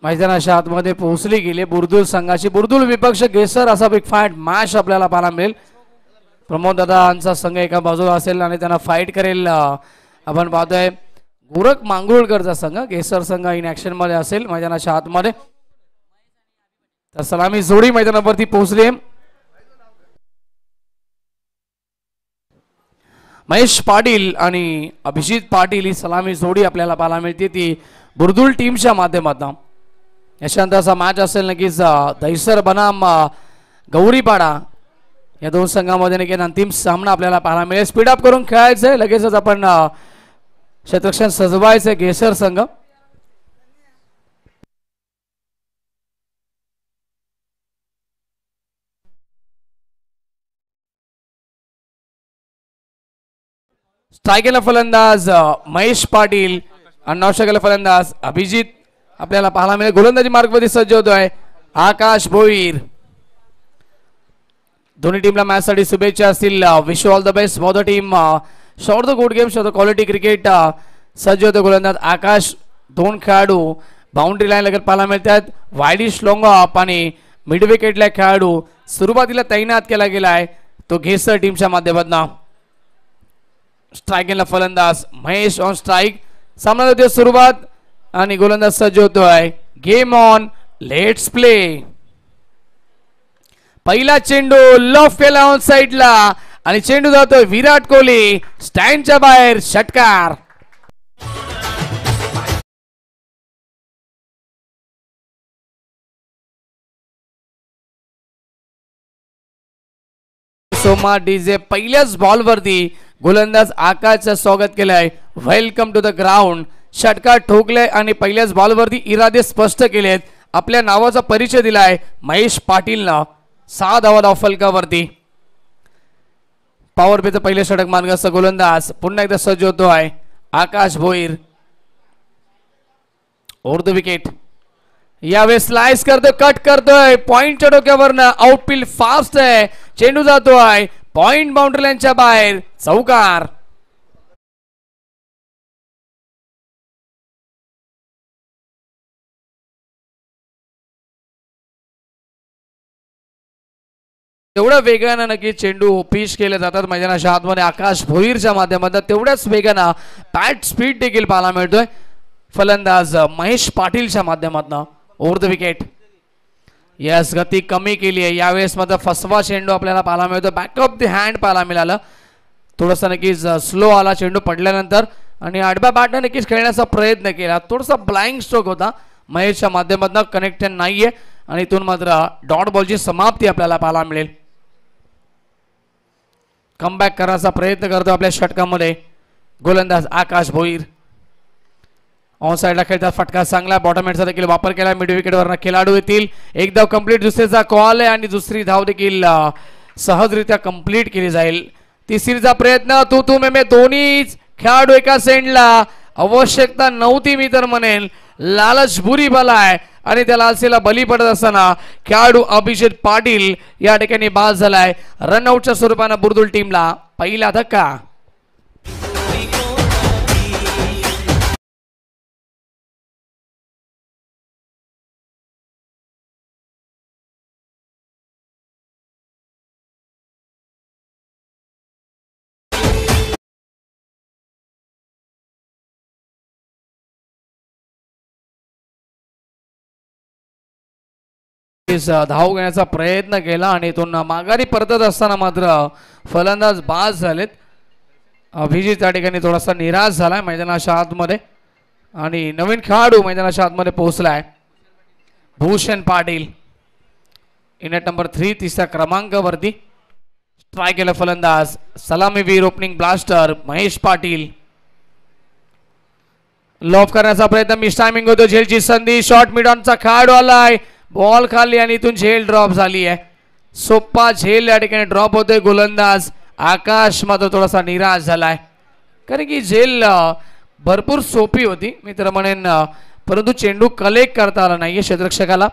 मैदानाच्या आतमध्ये पोहोचली गेली बुर्दुल संघाची. बुर्दुल विपक्ष गेसर असा बिग फाईट मॅच आपल्याला पाहायला मिळेल. प्रमोद दादांचा संघ एका बाजूला असेल आणि त्यांना फाईट करेल. आपण पाहतोय गोरख मांगरुळकरचा संघ गेसर संघ इन ऍक्शन मध्ये असेल मैदानाच्या आतमध्ये. तर सलामी जोडी मैदानावरती पोहोचली. महेश पाटील आणि अभिजित पाटील ही सलामी जोडी आपल्याला पाहायला मिळते ती बुर्दुल टीमच्या माध्यमातून. यशांताचा मॅच असेल नक्कीच. दहिसर बनाम गौरीपाडा या दोन संघामध्ये नक्की अंतिम सामना आपल्याला पाहायला मिळेल. स्पीडअप करून खेळायचंय. लगेचच आपण क्षेत्ररक्षण सजवायचंय गेसर संघ. स्ट्रायकरला फलंदाज महेश पाटील आणि नौशेकरला फलंदाज अभिजित आपल्याला पाहायला मिळेल. गोलंदाजी मार्गमध्ये सज्ज होतोय आकाश भोईर. दोन्ही टीमला मॅच साठी शुभेच्छा असतील. Wish all the best for the team. Shot the good game, shot the quality cricket. सज्ज होतो गोलंदाज आकाश. दोन खेळाडू बाउंड्री लाईन लगत पाहायला मिळतात. वायडिश लॉंग ऑफ आणि मिड विकेटला खेळाडू सुरुवातीला तैनात केला गेलाय तो घेसर टीमच्या माध्यमातून. स्ट्रायकिंगला फलंदाज महेश ऑन स्ट्राईक. सामना होते सुरुवात आणि गोलंदाज सज्ज होतोय. Game on, let's play. पहिला चेंडू लॉफ केला ऑन साइडला आणि चेंडू जातोय विराट कोहली स्टँडच्या बाहेर. षटकार. सोमा डीजे पहिल्याच बॉलवरती गोलंदाज आकाशचं स्वागत केलंय. Welcome to the ground. षटकार ठोकले आणि पहिल्याच बॉलवरती इरादे स्पष्ट केलेत. आपल्या नावाचा परिचय दिलाय महेश पाटीलनं. 6 धावा धाव फलकावरती. पॉवर प्लेचं पहिले षटक मार्गस्थ गोलंदाज पुन्हा एकदा सज्ज होतोय Akash Bhoir. Over the wicket. यावेळेस स्लाइस करतोय, कट करतोय पॉइंटच्या डोक्यावरनं. आउटफील्ड फास्ट आहे. चेंडू जातोय पॉइंट बाउंड्री लाईनच्या बाहेर. चौकार. तेवढ्या वेगानं नक्की चेंडू पिच केले जातात मैदानाच्या आतमध्ये आकाश भोईरच्या माध्यमातून. तेवढ्याच वेगानं बॅट स्पीड देखील पाहायला मिळतोय फलंदाज महेश पाटीलच्या माध्यमातून. Over the wicket. यस, गती कमी केली आहे यावेळेस. मात्र फसवा चेंडू आपल्याला पाहायला मिळतो. बॅकअप द हँड पाहायला मिळालं. थोडासा नक्कीच स्लो आला चेंडू पडल्यानंतर आणि आडव्या बॅटने नक्कीच खेळण्याचा प्रयत्न केला. थोडासा ब्लाइंड स्ट्रोक होता महेशच्या माध्यमातून. कनेक्शन नाहीये आणि इथून मात्र डॉट बॉलची समाप्ती आपल्याला पाहायला मिळेल. कमबॅक करण्याचा प्रयत्न करतो आपल्या षटकामध्ये गोलंदाज आकाश भोईर. ऑन साइडला खेळतात. फटका चांगला. बॉटम हेडचा देखील वापर केला. मिड विकेटवर खेळाडू येतील. एक धाव कंप्लीट. दुसरीचा कॉल आहे आणि दुसरी धाव देखील सहजरित्या कंप्लीट केली जाईल. तिसरीचा प्रयत्न. तू मे दोन्ही खेळाडू एका सेंडला. आवश्यकता नव्हती मी तर म्हणेन. लालच बुरी बला आहे आणि त्या लालसेला बली पडत असताना खेळाडू अभिजित पाटील या ठिकाणी बाद झालाय. रनआउटच्या स्वरूपानं बुर्दुल टीमला पहिला धक्का. धाव घेण्याचा प्रयत्न केला आणि इथून माघारी परतत असताना मात्र फलंदाज बाद झालेत. अभिजित त्या ठिकाणी थोडासा निराश झालाय मैदानाच्या आतमध्ये आणि नवीन खेळाडू मैदानाच्या आतमध्ये पोहोचलाय भूषण पाटील. इनेट नंबर 3 तिसऱ्या क्रमांकावरती. ट्राय केलं फलंदाज सलामीवीर opening blaster Mahesh Patil. Loaf करण्याचा प्रयत्न. मिस टायमिंग होतो. झेलची संधी. शॉर्ट मिड ऑनचा खेळाडू आलाय. बॉल खाली आणि इथून झेल ड्रॉप झाली आहे. सोप्पा झेल या ठिकाणी ड्रॉप होतोय. गोलंदाज आकाश मात्र थोडासा निराश झालाय कारण की झेल भरपूर सोपी होती मी तर म्हणेन. परंतु चेंडू कलेक्ट करता आला नाहीये क्षेत्ररक्षकाला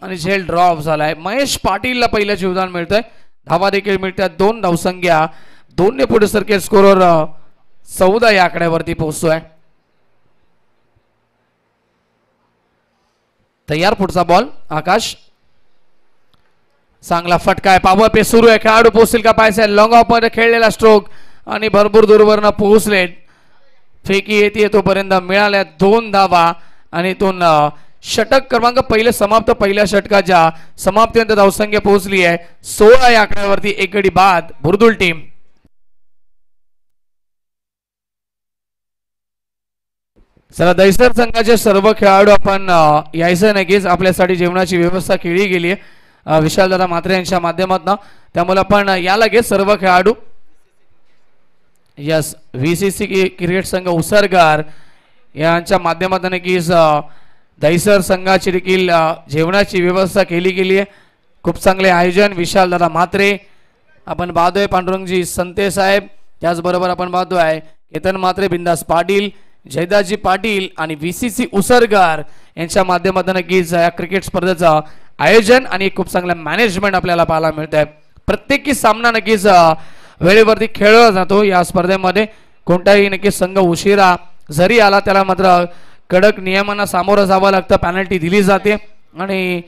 आणि झेल ड्रॉप झालाय. महेश पाटीलला पहिलं जीवदान मिळतंय. धावा देखील मिळतात. 2 धावसंख्या. 2 ने पुढे सरके. स्कोरवर 14 या आकड्यावरती पोहोचतोय. तयार पुढचा बॉल आकाश चांगला फटका आहे पॉवर पे सुरू आहे खेळाडू पोहोचतील का पाहायचं लॉंग ऑफ मध्ये खेळलेला स्ट्रोक आणि भरपूर दूरवरनं पोहोचले फेकी येते तोपर्यंत मिळाल्या 2 धावा आणि इथून षटक क्रमांक पहिले समाप्त पहिल्या षटकाच्या समाप्तीनंतर धावसंख्या पोहोचली आहे 16 या आकड्यावरती एक गडी बाद बुरदुल टीम. चला दैसर संघाचे सर्व खेळाडू आपण यायचं नक्कीच आपल्यासाठी जेवणाची व्यवस्था केली गेली आहे विशालदादा म्हात्रे यांच्या माध्यमातून त्यामुळे आपण या लगेच सर्व खेळाडू यस VCC क्रिकेट संघ उसरगार यांच्या माध्यमातून नक्कीच दैसर संघाची देखील जेवणाची व्यवस्था केली गेली आहे खूप चांगले आयोजन विशालदादा म्हात्रे आपण पाहतोय पांडुरंगजी संते साहेब त्याचबरोबर आपण पाहतोय केतन म्हात्रे बिंदास पाटील जयदासजी पाटील आणि VCC उसरगार यांच्या माध्यमातून नक्कीच या क्रिकेट स्पर्धेचं आयोजन आणि खूप चांगलं मॅनेजमेंट आपल्याला पाहायला मिळत आहे प्रत्येकी सामना नक्कीच वेळेवरती खेळला जातो या स्पर्धेमध्ये कोणताही नक्कीच संघ उशिरा जरी आला त्याला मात्र कडक नियमांना सामोरं जावं लागतं पेनल्टी दिली जाते आणि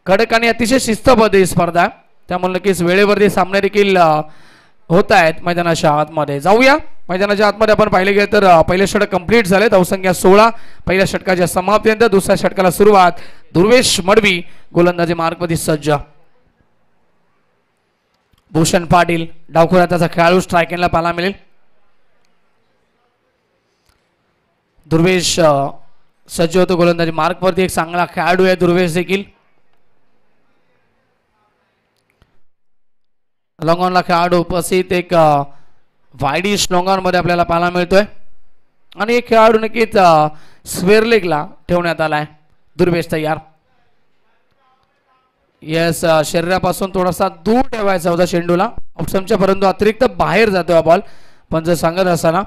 कडक आणि अतिशय शिस्तबद्ध ही स्पर्धा त्यामुळे नक्कीच वेळेवरती सामने देखील होत आहेत मैदानाच्या आतमध्ये जाऊया मैदानाच्या आतमध्ये आपण पाहिले गेले तर पहिले षटक कंप्लीट झाले धावसंख्या 16 पहिल्या षटकाच्या समाप्तीनंतर दुसऱ्या षटकाला सुरुवात दुर्वेश मडवी गोलंदाजी मार्कमध्ये सज्ज भूषण पाटील डावखुरा त्याचा खेळाडू स्ट्रायकिंगला पाहायला मिळेल दुर्वेश सज्ज होतो गोलंदाजी मार्कवरती एक चांगला खेळाडू आहे दुर्वेश देखील लॉंगॉनला खेळाडू उपस्थित एक वाईडिश लॉंगॉन मध्ये आपल्याला पाहायला मिळतोय आणि एक खेळाडू नक्कीच स्क्वेअर लेगला ठेवण्यात आलाय दुर्वेश तयार यस शरीरापासून थोडासा दूर ठेवायचा होता चेंडूला ऑप्शनच्या परंतु अतिरिक्त बाहेर जातोय बॉल पण जर सांगत असताना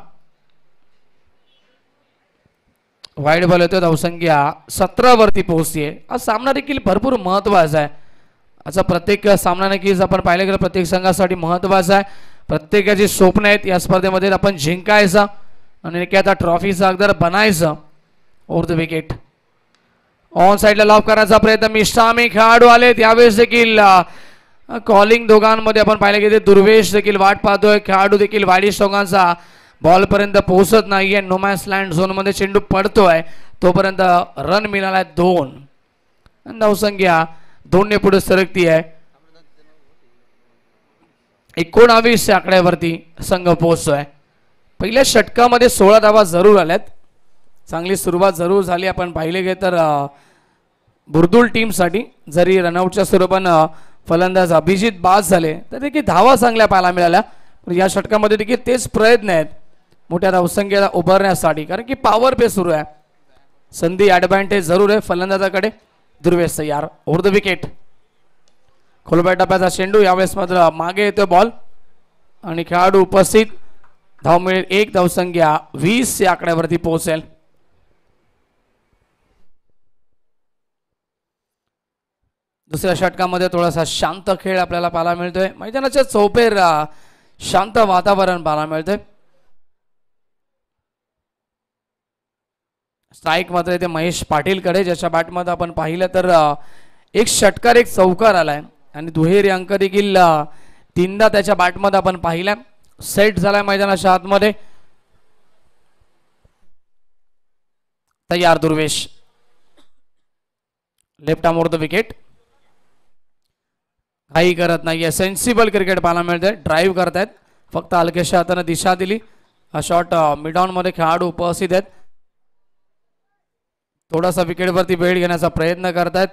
वाईड बॉल येतोय धावसंख्या 17 वरती पोहोचतीये हा सामना देखील भरपूर महत्वाचा आहे असा प्रत्येक सामना नक्कीच आपण पाहिलं गेलं प्रत्येक संघासाठी महत्वाचा आहे प्रत्येकाची स्वप्न आहेत या स्पर्धेमध्ये आपण जिंकायचं आणि नक्की आता ट्रॉफीचा अगदर बनायचं ओव्हर द विकेट ऑन साइडला लॉक करण्याचा प्रयत्न मिष्टामी खेळाडू आले त्यावेळेस देखील कॉलिंग दोघांमध्ये आपण पाहिलं गेले दुर्वेश देखील वाट पाहतोय खेळाडू देखील वाईडिश दोघांचा बॉल पर्यंत पोहोचत नाहीये नोमॅन्स लँड झोन मध्ये चेंडू पडतोय तोपर्यंत रन मिळालाय 2 धावसंख्या 2 ने पुढे सरकती आहे 19 आकड्यावरती संघ पोहोचतोय पहिल्या षटकामध्ये 16 धावा जरूर आल्यात चांगली सुरुवात जरूर झाली आपण पाहिले गे तर बुरदुल टीम साठी जरी रनआउटच्या स्वरूपानं फलंदाज अभिजित बाद झाले तर देखील धावा चांगल्या पाहायला मिळाल्या या षटकामध्ये देखील तेच प्रयत्न आहेत मोठ्या धावसंख्येला उभारण्यासाठी कारण की पॉवर पे सुरू आहे संधी ॲडव्हान्टेज जरूर आहे फलंदाजाकडे दुर्वेश तयार ओव्हर द विकेट खोलब्या टप्प्याचा चेंडू यावेळेस मात्र मागे येतोय बॉल आणि खेळाडू उपस्थित धाव मिळेल 1 धावसंख्या 20 या आकड्यावरती पोहोचेल दुसऱ्या षटकामध्ये थोडासा शांत खेळ आपल्याला पाहायला मिळतोय मैदानाच्या चौपेर शांत वातावरण पाहायला मिळतंय स्ट्राइक मात्र इथे महेश पाटील कडे ज्याच्या बॅटमध्ये आपण पाहिलं तर एक षटकार एक चौकार आलाय आणि दुहेरी अंक देखील 3दा त्याच्या बॅटमध्ये आपण पाहिला सेट झालाय मैदानाच्या आतमध्ये तयार Durvesh left arm over the wicket काही करत नाहीये सेन्सिबल क्रिकेट पाहायला मिळतंय ड्राईव्ह करतायत फक्त हलक्याशा हाताने दिशा दिली हा शॉट मिड ऑन मध्ये खेळाडू उपस्थित आहेत थोडासा विकेटवरती वेळ घेण्याचा प्रयत्न करतायत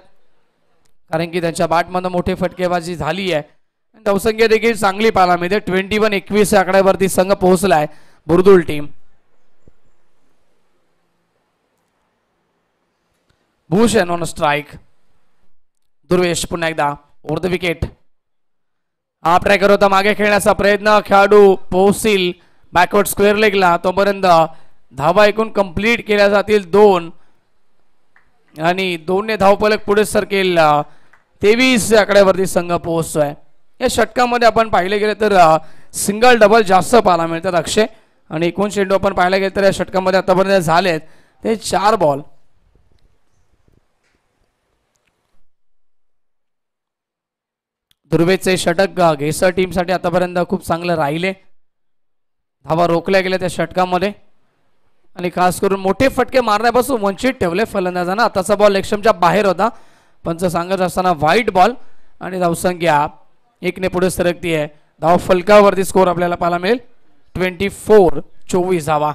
कारण की त्यांच्या बॅटमध्ये मोठी फटकेबाजी झाली आहे धावसंख्या देखील चांगली पाहायला मिळते 21-21 आकड्यावरती संघ पोहोचलाय बुरदुल team Bhushan on strike Durvesh पुन्हा एकदा ओव्हर द विकेट हा ट्रॅकर होता मागे खेळण्याचा प्रयत्न खेळाडू पोहोचतील बॅकवर्ड स्क्वेअर लेगला तोपर्यंत धावा एकूण कंप्लीट केल्या जातील 2 आणि 2 ने धावफलक पुढे सरकेल 23 आकड्यावरती संघ पोहोचतोय या षटकामध्ये आपण पाहिले गेले तर सिंगल डबल जास्त पाहायला मिळतात अक्षय आणि एकूण चेंडू आपण पाहायला गेले तर या षटकामध्ये आतापर्यंत झालेत ते 4 बॉल दुर्वेचे षटक घेसर टीमसाठी आतापर्यंत खूप चांगलं राहिले. धावा रोखल्या गेल्या त्या षटकामध्ये आणि खास करून मोठे फटके मारण्यापासून वंचित ठेवले फलंदाजांना. आताचा बॉल लेगस्टंपच्या बाहेर होता. पंच सांगत असताना वाईट बॉल आणि धावसंख्या 1 ने पुढे सरकती आहे. धाव फलकावरती स्कोर आपल्याला पाहायला मिळेल 24 धावा.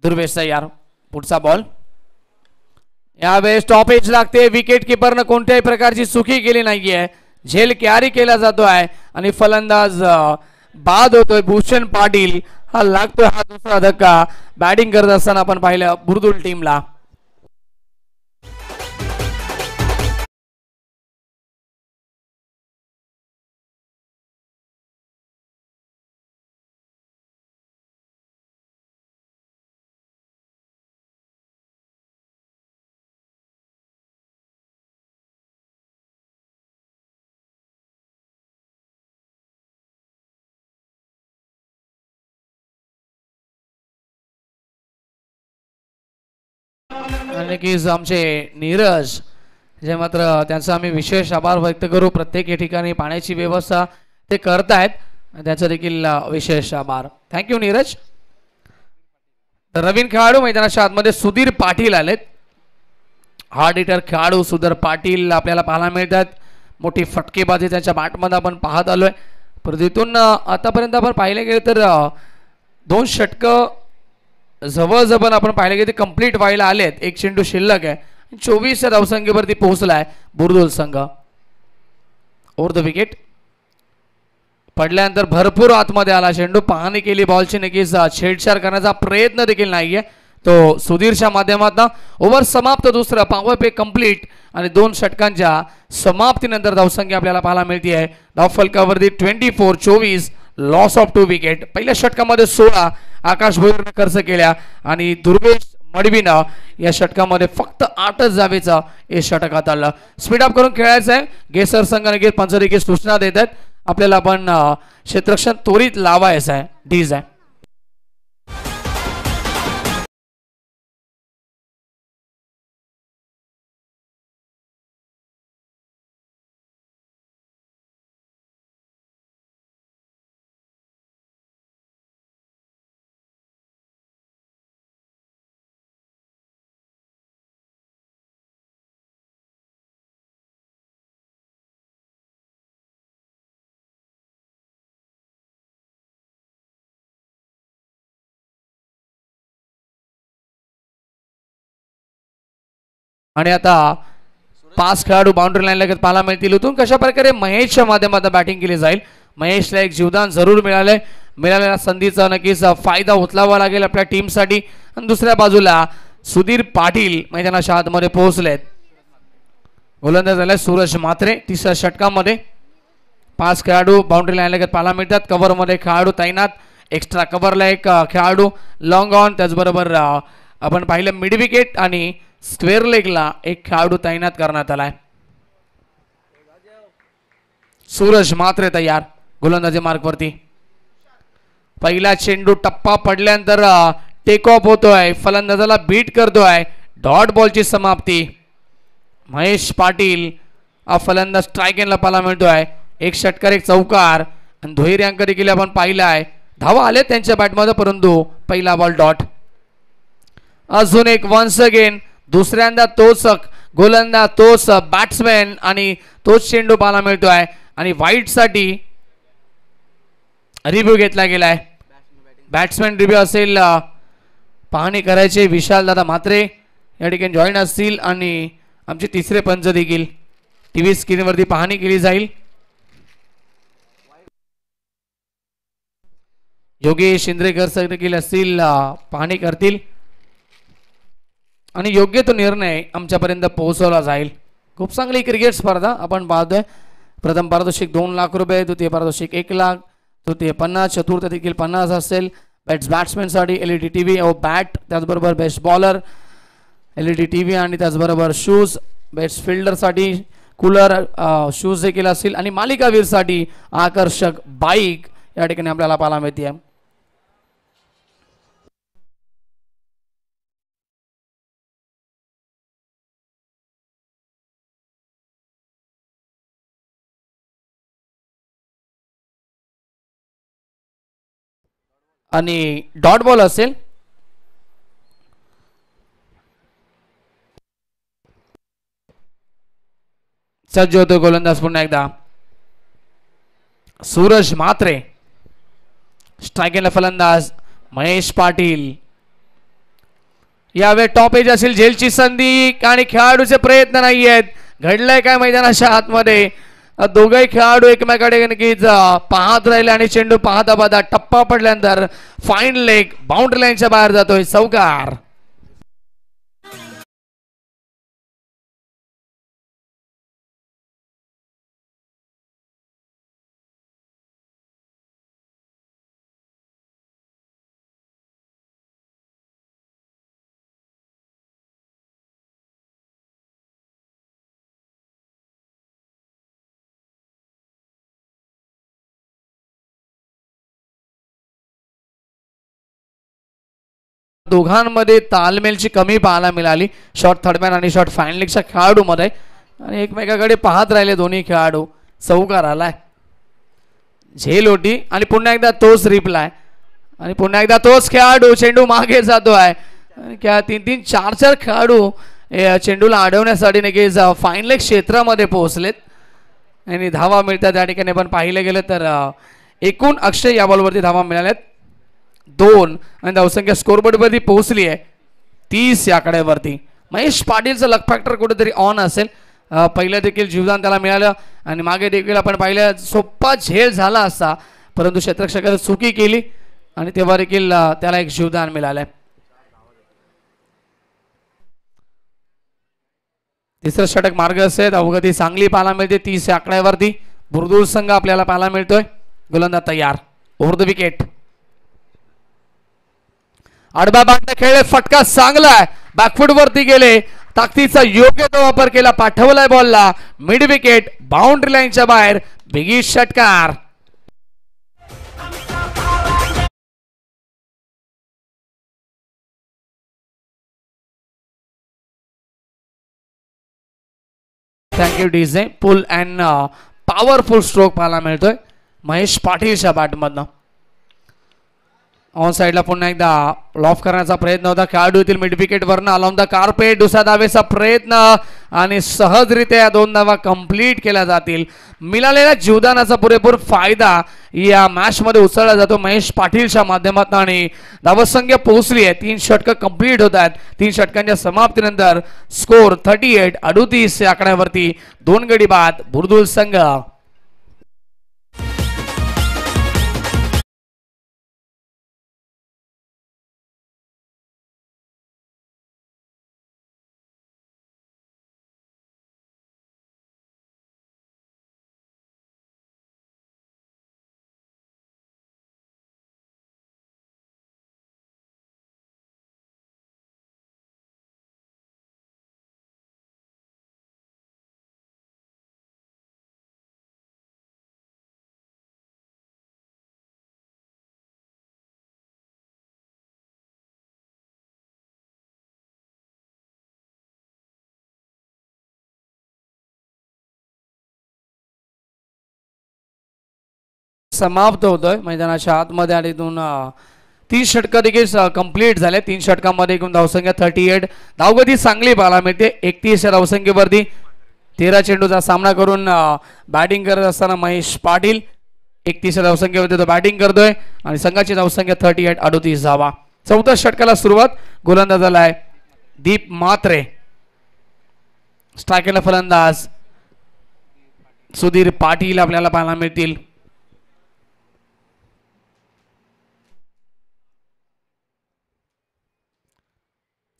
दुर्वेश तयार. पुढचा बॉल यावेळेस स्टॉपेज लागते. विकेट किपरनं कोणत्याही प्रकारची चुकी केली नाहीये. झेल कॅरी केला जातो आहे आणि फलंदाज बाद होतोय. भूषण पाटील हा लागतोय हा दुसरा धक्का. बॅटिंग करत असताना आपण पाहिलं बुर्दुल टीमला. आणि की आमचे नीरज जे मात्र त्यांचा आम्ही विशेष आभार व्यक्त करू. प्रत्येक ठिकाणी पाण्याची व्यवस्था ते करतायत. त्याचा देखील विशेष आभार. थँक्यू नीरज. नवीन खेळाडू मैदानाच्या आतमध्ये सुधीर पाटील आलेत. हार्ड हिटर खेळाडू सुधीर पाटील आपल्याला पाहायला मिळतात. मोठी फटकेबाजी त्यांच्या बॅटमध्ये आपण पाहत आलोय. परंतु आतापर्यंत आपण पाहिले गेले तर 2 षटकं जवळजवळ आपण पाहिले गेले ते कंप्लीट व्हायला आलेत. 1 चेंडू शिल्लक आहे. 24 धावसंख्येवरती पोहोचलाय बुर्दुल संघ. ओव्हर द विकेट पडल्यानंतर भरपूर आतमध्ये आला चेंडू. पाहणी केली बॉलची. नक्कीच छेडछाड करण्याचा प्रयत्न देखील नाहीये तो सुधीरच्या माध्यमातून. ओव्हर समाप्त. दुसरं पॉवर प्ले कंप्लीट आणि 2 षटकांच्या समाप्तीनंतर धावसंख्या आपल्याला पाहायला मिळते आहे. धाव फलकावरती 24 लॉस ऑफ 2 विकेट. पहिल्या षटकामध्ये 16 आकाश भोईरने खर्च केल्या आणि दुर्वेश मडवीनं या षटकामध्ये फक्त 8च जावेचा हे षटक हाताळलं. स्पीडअप करून खेळायचं आहे. गेसर संघाने पंच देखील सूचना देत आहेत आपल्याला. आपण क्षेत्ररक्षण त्वरित लावायचं आहे. डीज आहे. आणि आता 5 खेळाडू बाउंड्री लाईन लगेच पाहायला मिळतील. उतून कशा प्रकारे महेशच्या माध्यमातून बॅटिंग केली जाईल. महेशला एक जीवदान जरूर मिळालंय. मिळालेल्या संधीचा नक्कीच फायदा उचलावा लागेल आपल्या टीमसाठी. आणि दुसऱ्या बाजूला सुधीर पाटील मैदानाच्या आतमध्ये पोहोचलेत. गोलंदाज झालाय सूरज मात्रे. तिसऱ्या षटकामध्ये 5 खेळाडू बाउंड्री लाईन लगेच पाहायला मिळतात. कव्हरमध्ये खेळाडू तैनात. एक्स्ट्रा कव्हरला एक खेळाडू लॉंग ऑन. त्याचबरोबर आपण पाहिलं मिड विकेट आणि स्क्वेअर लेगला एक खेळाडू तैनात करण्यात आलाय. सूरज मात्रे तयार गोलंदाजी मार्कवरती. पहिला चेंडू टप्पा पडल्यानंतर टेक ऑफ होतोय. फलंदाजाला बीट करतोय. डॉट बॉलची समाप्ती. महेश पाटील हा फलंदाज स्ट्राईक एंडला पाहायला मिळतोय. 1 षटकार 1 चौकार आणि दुहेरी अंक देखील आपण पाहिलाय. धावा आले त्यांच्या बॅटमध्ये परंतु पहिला बॉल डॉट. अजून एक वन्स अगेन. दुसऱ्यांदा तोच गोलंदाज तोच बॅट्समॅन आणि तोच चेंडू पाहायला मिळतोय आणि वाईट साठी रिव्ह्यू घेतला गेलाय. बॅट्समॅन रिव्ह्यू असेल. पाहणी करायचे विशाल दादा म्हात्रे या ठिकाणी जॉईन असतील आणि आमचे तिसरे पंच देखील टीव्ही स्क्रीनवरती पाहणी केली जाईल. योगेश इंद्रेकर सर देखील असतील पाहणी करतील आणि योग्य तो निर्णय आमच्यापर्यंत पोहोचवला जाईल. खूप चांगली क्रिकेट स्पर्धा आपण पाहतोय. प्रथम पारितोषिक 2 लाख रुपये. द्वितीय पारितोषिक 1 लाख. तृतीय 50. चतुर्थ देखील 50 असेल. बॅट्समॅनसाठी एलईडी टीव्ही व बॅट. त्याचबरोबर बेस्ट बॉलर एलईडी टीव्ही आणि त्याचबरोबर शूज. बेस्ट फिल्डरसाठी कूलर शूज देखील असतील आणि मालिकावीरसाठी आकर्षक बाईक या ठिकाणी आपल्याला पाहायला मिळते. आणि डॉट बॉल असेल. सज्ज होतो गोलंदाज पुन्हा एकदा सूरज म्हात्रे. स्ट्रायकिंगला फलंदाज महेश पाटील. यावेळी टॉप एज असेल झेलची संधी आणि खेळाडूचे प्रयत्न नाही आहेत. घडलंय काय मैदानाच्या आतमध्ये. दोघही खेळाडू एकमेकाकडे नक्कीच पाहत राहिले आणि चेंडू पाहता पाहता टप्पा पडल्यानंतर फाईन लेग बाउंड्री लाईनच्या बाहेर जातोय. चौकार. दोघांमध्ये तालमेलची कमी पाहायला मिळाली शॉर्ट थर्डमॅन आणि शॉर्ट फायनल लेगच्या खेळाडूमध्ये आणि एकमेकाकडे पाहत राहिले दोन्ही खेळाडू. चौकार आलाय. झेल होती आणि पुन्हा एकदा तोच रिप्लाय आणि पुन्हा एकदा तोच खेळाडू. चेंडू मागे जातो आहे आणि क्या 3-4 खेळाडू चेंडूला अडवण्यासाठी नक्कीच फायनल लेग क्षेत्रामध्ये पोहोचलेत आणि धावा मिळतात. त्या ठिकाणी पण पाहिलं गेलं तर एकूण अक्षय या बॉलवरती धावा मिळाल्यात 2 आणि धावसंख्या स्कोरबोर्डवरती पोहोचली आहे 30 या आकड्यावरती. महेश पाटीलचं लक फॅक्टर कुठेतरी ऑन असेल. पहिलं देखील जीवदान त्याला मिळालं आणि मागे देखील आपण पाहिलं सोप्पा झेल झाला असता परंतु क्षेत्ररक्षकाने चुकी केली आणि तेव्हा देखील त्याला एक जीवदान मिळालंय. तिसरं षटक मार्ग असेल. अवगती चांगली पाहायला मिळते 30 या आकड्यावरती. बुरदूर संघ आपल्याला पाहायला मिळतोय. गोलंदाज तयार. Over the wicket. आडव्या बॅटने खेळले. फटका चांगला आहे. बॅकफुट वरती गेले. ताकदीचा योग्य तो वापर केला. पाठवलाय बॉलला मिड विकेट बाउंड्री लाईनच्या बाहेर. बिगी षटकार. Thank you DJ. Pull and powerful stroke पाहायला मिळतोय महेश पाटीलच्या बॅटमधनं. ऑन साइडला पुन्हा एकदा लॉफ करण्याचा प्रयत्न होता खेळाडू येथील मिड विकेट वरनं अलॉंग द कार्पेट. दुसऱ्या धावेचा प्रयत्न आणि सहजरित्या 2 धावा कंप्लीट केल्या जातील. मिळालेल्या जीवदानाचा पुरेपूर फायदा या मॅच मध्ये उचलला जातो महेश पाटीलच्या माध्यमातून आणि धावसंख्या पोहोचली आहे. 3 षटकं कंप्लीट होत आहेत. 3 षटकांच्या समाप्तीनंतर स्कोर 38-38 या आकड्यावरती 2 गडी बाद बुरदुल संघ. समाप्त होतोय मैदानाच्या आतमध्ये आणि इथून 30 षटकं देखील कंप्लीट झाले. 3 षटकांमध्ये एकूण धावसंख्या 38. धावगती चांगली पाहायला मिळते 31 या धावसंख्येवरती. 13 चेंडूचा सामना करून बॅटिंग करत असताना महेश पाटील 31 या धावसंख्येवरती तो बॅटिंग करतोय आणि संघाची धावसंख्या 38-38 धावा. 4थ्या षटकाला सुरुवात. गोलंदाजाला आहे दीप म्हात्रे. स्ट्रायकरला फलंदाज सुधीर पाटील आपल्याला पाहायला मिळतील.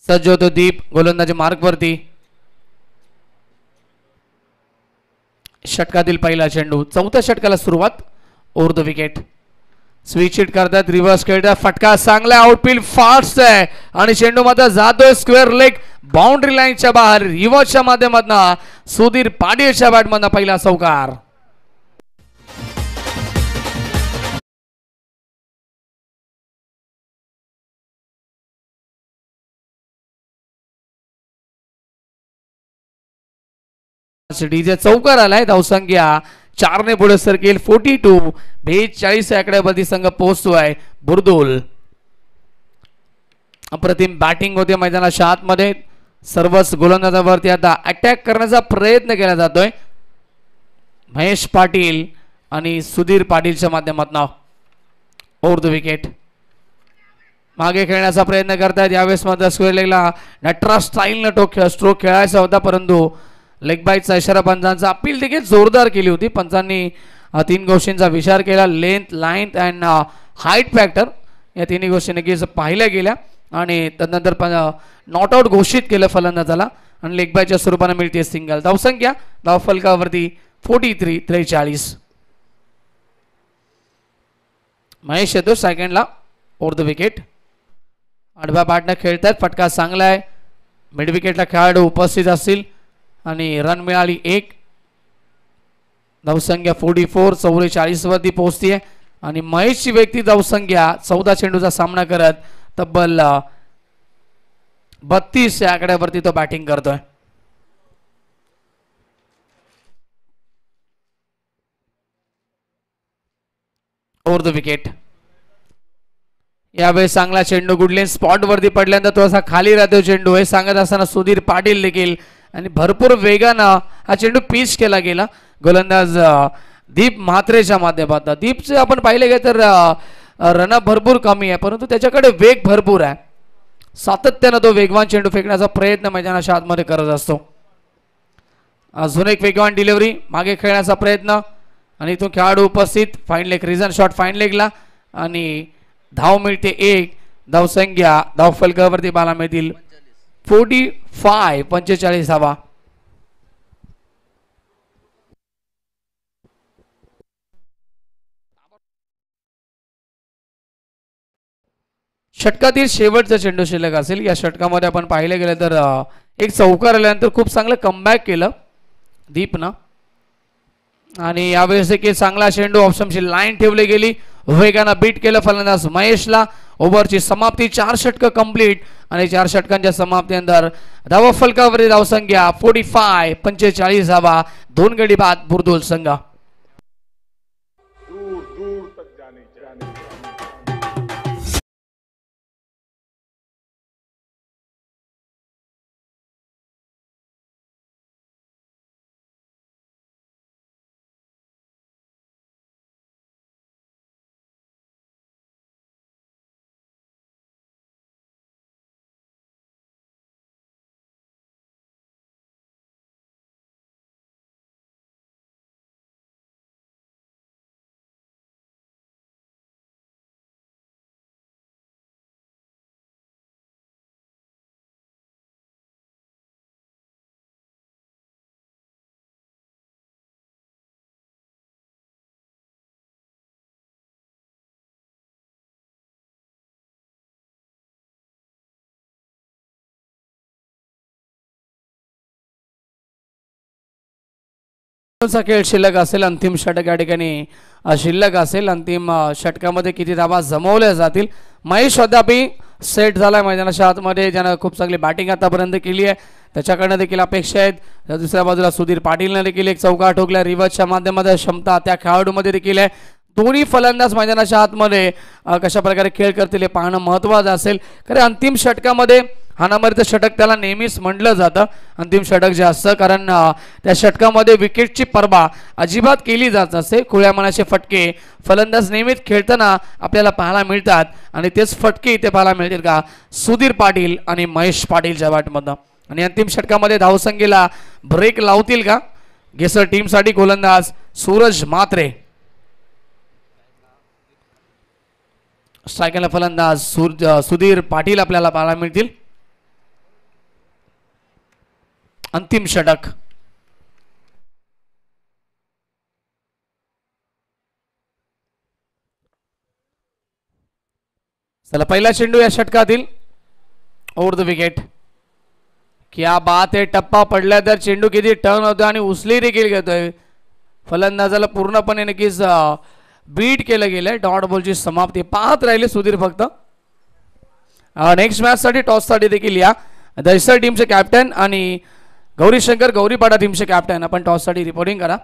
सज्ज होतो दीप गोलंदाजी मार्ग वरती. षटकातील पहिला चेंडू. 4थ्या षटकाला सुरुवात. Over the wicket. Switch hit करतात. रिव्हर्स खेळतात. फटका चांगला. आउटफील्ड फास्ट आहे आणि चेंडू मात्र जातोय स्क्वेअर लेग बाउंड्री लाईनच्या बाहेर. रिव्हर्सच्या माध्यमातून सुधीर पाटीलच्या बॅटमधून पहिला चौकार. डीजे चौकार आलाय. धावसंख्या 4 पुढे सरकेल. 42 42 आकड्यावरती संघ पोहोचतोय बुर्दुल. अप्रतिम बॅटिंग होते मैदानाच्या आतमध्ये. सर्वच गोलंदाजावरती आता अटॅक करण्याचा प्रयत्न केला जातोय महेश पाटील आणि सुधीर पाटीलच्या माध्यमातून. Over the wicket. मागे खेळण्याचा प्रयत्न करतायत यावेळेस मात्र स्क्वेअर लेगला नटराज स्टाईलनं स्ट्रोक खेळायचा होता, परंतु लेग बाईटचा इशारा पंचांचा. अपील देखील जोरदार केली होती. पंचांनी 3 गोष्टींचा विचार केला. लेंथ, लाईन्थ अँड हाईट फॅक्टर या तिन्ही गोष्टी नक्कीच पाहिल्या गेल्या आणि त्यानंतर नॉट आउट घोषित केलं फलंदाजाला आणि लेग बायच्या स्वरूपाने मिळते सिंगल. धावसंख्या धावफलकावरती 43-43. महेश येतो सेकंडला. Over the wicket. आडव्या बॅटनं खेळतात. फटका चांगला आहे. मिड विकेटला खेळाडू उपस्थित असतील आणि रन मिळाली 1. धावसंख्या 44 44 वरती पोहोचतीये आणि महेशची व्यक्ती धावसंख्या 14 चेंडूचा सामना करत तब्बल 32 या आकड्यावरती तो बॅटिंग करतोय. Over the wicket. यावेळेस चांगला चेंडू गुडलेन स्पॉट वरती पडल्यानंतर थोडासा खाली राहतो चेंडू. हे सांगत असताना सुधीर पाटील देखील आणि भरपूर वेगानं हा चेंडू पिच केला गेला गोलंदाज दीप म्हात्रेच्या माध्यमातून. दीपचे आपण पाहिले गेले तर रनअप भरपूर कमी आहे, परंतु त्याच्याकडे वेग भरपूर आहे. सातत्यानं तो वेगवान चेंडू फेकण्याचा प्रयत्न मैदानाच्या आतमध्ये करत असतो. अजून एक वेगवान डिलिव्हरी. मागे खेळण्याचा प्रयत्न आणि इथून खेळाडू उपस्थित. फाईन लेग रिझन शॉट फाईन लेगला आणि धाव मिळते 1. धावसंख्या धावफलकावरती बाला मिळतील 45 धावा. षटकातील शेवटचा चेंडू शिल्लक असेल. या षटकामध्ये आपण पाहिले गेले तर एक चौकार आल्यानंतर खूप चांगलं कमबॅक केलं दीपनं आणि यावेळेस देखील चांगला चेंडू ऑप्शनची लाईन ठेवली गेली. वेगानं बीट केलं फलंदाज महेशला. ओव्हरची समाप्ती. 4 षटकं कंप्लीट आणि 4 षटकांच्या समाप्तीनंतर धावा फलकावरील धावसंख्या 45 धावा. 2 गडी बाद बुर्दुल संघ. खेळ शिल्लक असेल. अंतिम षटक या ठिकाणी शिल्लक असेल. अंतिम षटकामध्ये किती धावा जमवल्या जातील. महेश अद्यापही सेट झालाय मैदानाच्या आतमध्ये. ज्यानं खूप चांगली बॅटिंग आतापर्यंत केली आहे. त्याच्याकडनं देखील अपेक्षा आहेत. दुसऱ्या बाजूला सुधीर पाटीलने देखील एक चौकार ठोकला. रिव्हर्सच्या माध्यमात क्षमता त्या खेळाडूमध्ये देखील आहे. दोन्ही फलंदाज मैदानाच्या आतमध्ये कशा प्रकारे खेळ करतील हे पाहणं महत्त्वाचं असेल. कारण अंतिम षटकामध्ये हाणामारीचं षटक त्याला नेहमीच म्हटलं जातं. अंतिम षटक जे असतं कारण त्या षटकामध्ये विकेटची पर्वा अजिबात केली जात असते. खुल्या मनाचे फटके फलंदाज नेहमीच खेळताना आपल्याला पाहायला मिळतात आणि तेच फटके इथे पाहायला मिळतील का सुधीर पाटील आणि महेश पाटीलच्या बॅटमधनं. आणि अंतिम षटकामध्ये धावसंख्येला ब्रेक लावतील का गेसर टीमसाठी गोलंदाज सूरज म्हात्रे. स्ट्रायकरला फलंदाज सुधीर पाटील आपल्याला पाहायला मिळतील. अंतिम षटक. चला पहिला चेंडू या षटकातील. Over the wicket. क्या बात आहे. टप्पा पडला तर चेंडू किती टर्न होतो आणि उचली देखील घेतोय. फलंदाजाला पूर्णपणे नक्कीच बीट केलं गेलंय. डॉट बॉलची समाप्ती पाहत राहिले सुधीर फक्त. नेक्स्ट मॅच साठी टॉस साठी देखील या दहिसर टीमचे कॅप्टन आणि गौरी शंकर गौरीपाडा टीमचे कॅप्टन आपण टॉस साठी रिपोर्टिंग करा.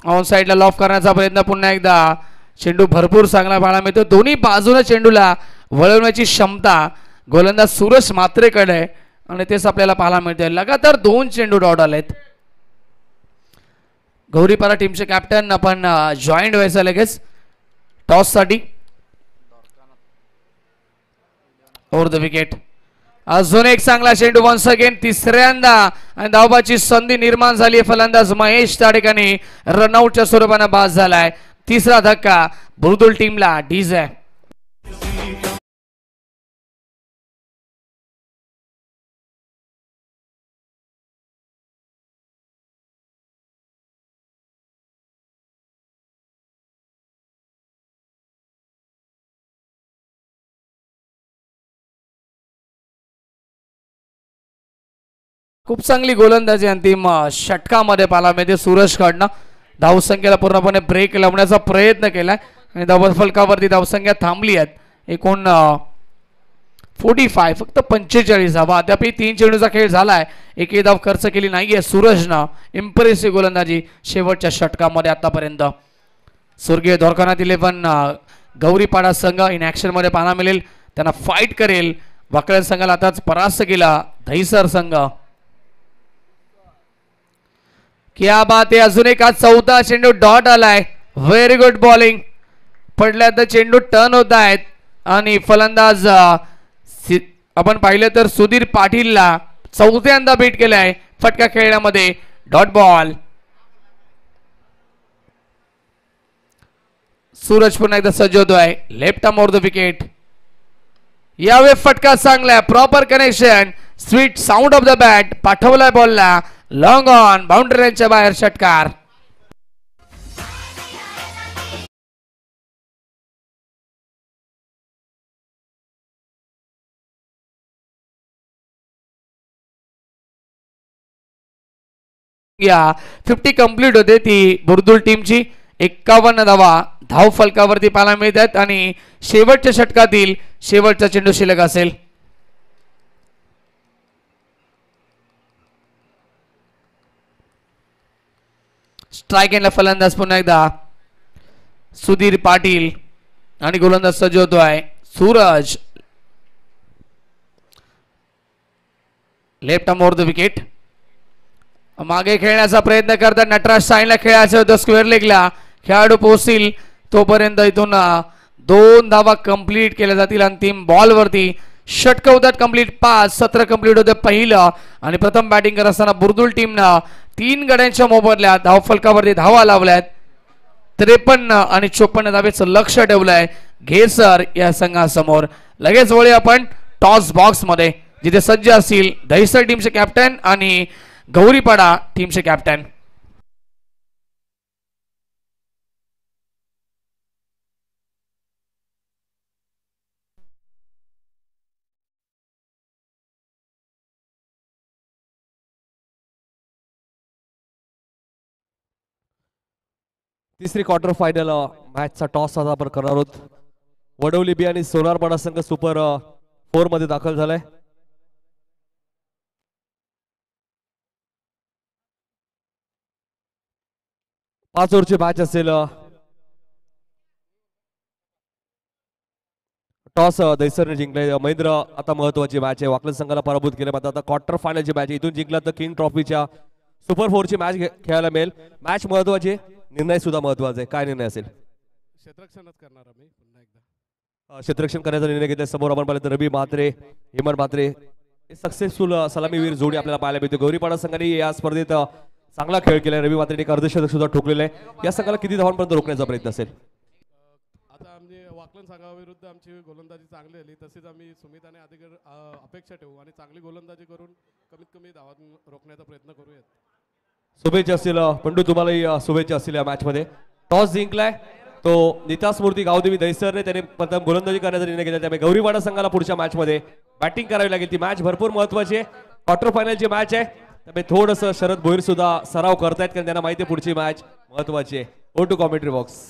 ऑन साईडला लॉफ करण्याचा प्रयत्न पुन्हा एकदा. चेंडू भरपूर चांगला पाहायला मिळतो. दोन्ही बाजूने चेंडूला वळवण्याची क्षमता गोलंदाज सुरेश म्हात्रेकडे आहे आणि तेच आपल्याला पाहायला मिळते. लगातार 2 चेंडू डॉट आलेत. गौरीपारा टीमचे कॅप्टन आपण जॉईंट व्हायचं लगेच टॉस साठी. Over the wicket. अजून एक चांगला चेंडू वन्स अगेन तिसऱ्यांदा आणि धावबाची संधी निर्माण झाली. फलंदाज महेश त्या ठिकाणी रनआउटच्या स्वरूपाने बाद झालाय. तिसरा धक्का बुलबुल टीमला डीजे. खूप चांगली गोलंदाजी अंतिम षटकामध्ये पाहायला मिळते सूरजकडनं. धावसंख्येला पूर्णपणे ब्रेक लावण्याचा प्रयत्न केलाय आणि धावफलकावरती धावसंख्या थांबली आहेत. एकूण 45 फक्त 45 धावा. अद्याप 3 चेंडूचा खेळ झालाय. एकही धाव खर्च केली नाहीये सूरजनं. इम्प्रेसिव्ह गोलंदाजी शेवटच्या षटकामध्ये आतापर्यंत. स्वर्गीय द्वारकानाथ 11 गौरीपाडा संघ इन ऍक्शन मध्ये पाहायला मिळेल. त्यांना फाईट करेल. वाकड्या संघाला आताच परास्त केला दहिसर संघ. क्या बात आहे. अजून एक आज 14 चेंडू डॉट आलाय. Very good bowling. पडल्या तर चेंडू टर्न होत आहेत आणि फलंदाज आपण पाहिलं तर सुधीर पाटीलला 4थ्यांदा बीट केलाय फटका खेळण्यामध्ये. Dot ball. सूरज पुन्हा एकदा सज्ज होतोय. Left arm over the wicket. यावेळी फटका चांगला. Proper connection. Sweet sound of the bat. पाठवलाय बॉलला. लॉंग ऑन बाउंड्रीच्या बाहेर षटकार. या 50 कंप्लीट होते ती बुलबुल टीमची. 51 धावा धाव फलकावरती पाहायला मिळतात आणि शेवटच्या षटकातील शेवटचा चेंडू शिल्लक असेल. स्ट्राइक एंडला फलंदाज पुन्हा एकदा सुधीर पाटील आणि गोलंदाज सज्ज होतोय Suraj. Left arm over the wicket. मागे खेळण्याचा प्रयत्न करतात नटराज. साईनला खेळायचं होतं स्क्वेअर लेगला. खेळाडू पोहोचतील तोपर्यंत इथून 2 धावा कंप्लीट केल्या जातील. अंतिम बॉल वरती षटक होतात कंप्लीट. 5 सत्र कंप्लीट होते पहिलं आणि प्रथम बॅटिंग करत असताना बुलबुल टीमनं 3 गड्यांच्या मोबदल्यात धावफलकावरती धावा लावल्यात. 53 आणि 54 धावेचं लक्ष ठेवलंय घेसर या संघासमोर. लगेच वळूया आपण टॉस बॉक्स मध्ये जिथे सज्ज असतील दहिसर टीमचे कॅप्टन आणि गौरीपाडा टीमचे कॅप्टन. तिसरी क्वार्टर फायनल मॅचचा टॉस आता आपण करणार आहोत. वडवली बी आणि सोनारपाडा संघ सुपर 4 मध्ये दाखल झालाय. पाच ओव्हरची मॅच असेल. टॉस दहिसरने जिंकले. महेंद्र आता महत्वाची मॅच आहे. वाकलन संघाला पराभूत केले. आता क्वार्टर फायनलची मॅच आहे. इथून जिंकला तर किंग ट्रॉफीच्या सुपर 4 ची मॅच खेळायला मिळेल. मॅच महत्वाची. निर्णय सुद्धा महत्वाचा आहे. काय निर्णय असेल? क्षेत्ररक्षणच करणार आम्ही पुन्हा एकदा. क्षेत्ररक्षण करण्याचा निर्णय घेतला. समोर आपण पाहिलं तर रवी म्हात्रे, हेमंत म्हात्रे सक्सेसफुल सलामीवीर जोडी आपल्याला पाहायला मिळते. गौरीपाडा संघाने या स्पर्धेत चांगला खेळ केला. रवी म्हात्रेने एक अर्धशतक सुद्धा ठोकलेलं आहे. या संघाला किती धावांपर्यंत रोखण्याचा प्रयत्न असेल? आता आमची वाकलन संघाविरुद्ध आमची गोलंदाजी चांगली झाली. तसेच आम्ही सुमित आणि अधिक अपेक्षा ठेवू आणि चांगली गोलंदाजी करून कमीत कमी धावांना रोखण्याचा प्रयत्न करूयात. शुभेच्छा असतील पंडू. तुम्हालाही शुभेच्छा असतील या मॅच मध्ये. टॉस जिंकलाय तो नितास मूर्ती गावदेवी दहिसरने. त्याने प्रथम गोलंदाजी करण्याचा निर्णय घेतला. त्यामुळे गौरीवाडा संघाला पुढच्या मॅच मध्ये बॅटिंग करावी लागेल. ती मॅच भरपूर महत्वाची आहे. क्वार्टर फायनलची मॅच आहे. त्यामुळे थोडंसं शरद भोईर सुद्धा सराव करतायत कारण त्यांना माहिती आहे पुढची मॅच महत्वाची आहे. Over to commentary box.